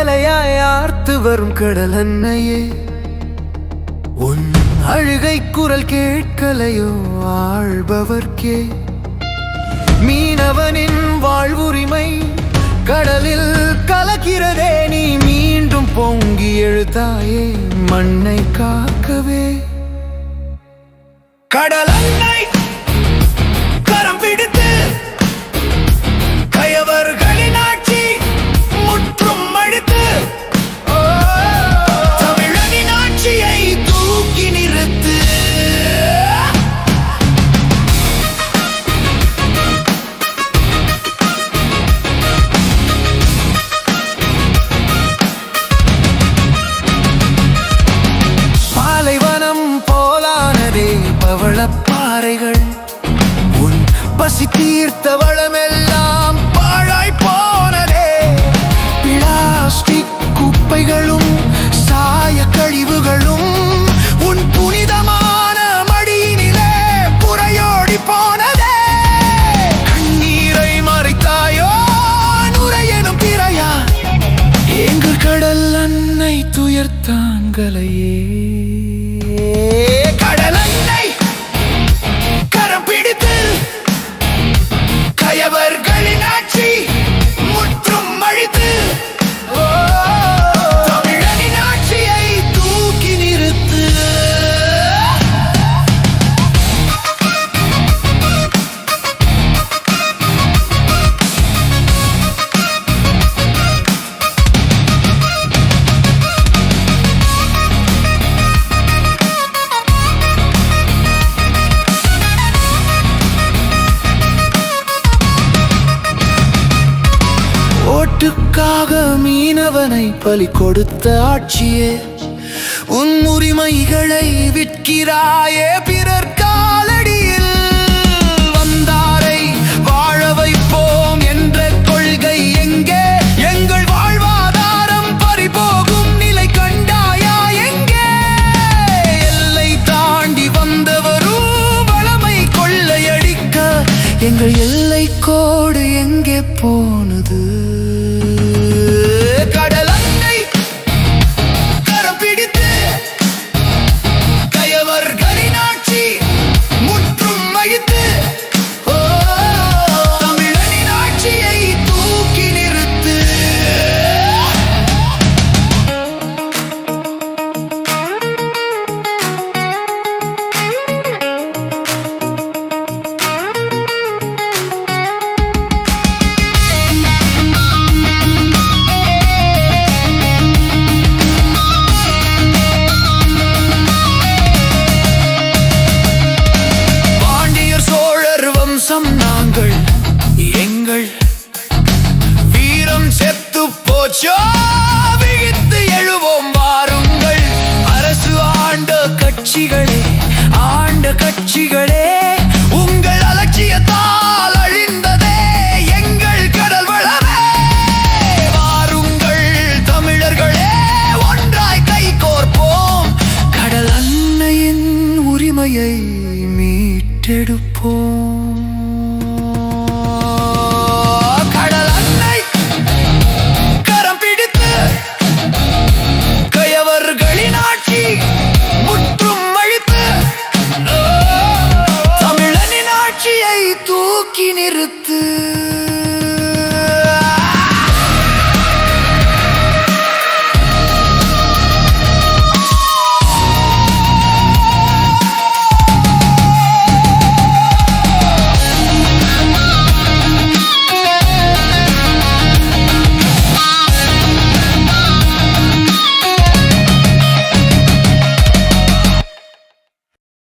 அலையலையாய் ஆர்த்து வரும் கடல் அன்னையே, உன் அழுகை குரல் கேட்கலையோ ஆள்பவர்க்கே? மீனவனின் வாழ்வுரிமை கடலில் கலக்கிறதே, நீ மீண்டும் பொங்கி எழுதாயே மண்ணை காக்கவே. கடல் அன்னை கரம் பிடித்து கயவர்களின் ஆட்சி முற்றும் அழித்து தமிழனின் ஆட்சியை தூக்கி நிறுத்து. பாலைவனம் போலானதே பவளப்பாறைகள், உன் பசி தீர்த்த வளமெல்லாம் பாழாய் போனதே. பிளாஸ்டிக் குப்பைகளும் சாய கழிவுகளும் உன் புனிதமான மடியினிலே புறையோடி போனதே. கண்ணீரை மறைத்தாயோ நுரையெனும் பிறையா, எங்கள் கடல் அன்னை துயர் தாங்கலையே. கடல் அன்னை கரம் பிடித்து கயவர்களின் ஆட்சி முற்றும் அழித்து தமிழனின் ஆட்சியை தூக்கி நிறுத்து. ஓட்டுக்காக மீனவனை பலி கொடுத்த ஆட்சியே, உன் உரிமைகளை விற்கிறாயே பிறர் காலடியில். வந்தாரை வாழ வைப்போம் என்ற கொள்கை எங்கே? எங்கள் வாழ்வாதாரம் பறிபோகும் நிலை கண்டாயா எங்கே? எல்லை தாண்டி வந்தவரும் வளமை கொள்ளையடிக்க எங்கள் எல்லை கோடு எங்கே போனது? கடல் அன்னை கரம் பிடித்து கயவர்களின் ஆட்சி முற்றும் அழித்து தமிழனின் ஆட்சியை தூக்கி நிறுத்து. நாங்கள் எங்கள் வீரம் செத்து போச்சோ, விழித்து எழுவோம் வாருங்கள். அரசு ஆண்ட கட்சிகளே உங்கள் அலட்சியத்தால் அழிந்ததே எங்கள் கடல் வளமே. வாருங்கள் தமிழர்களே, ஒன்றாய் கை கோர்ப்போம், கடல் அன்னையின் உரிமையை மீட்டெடுப்போம்.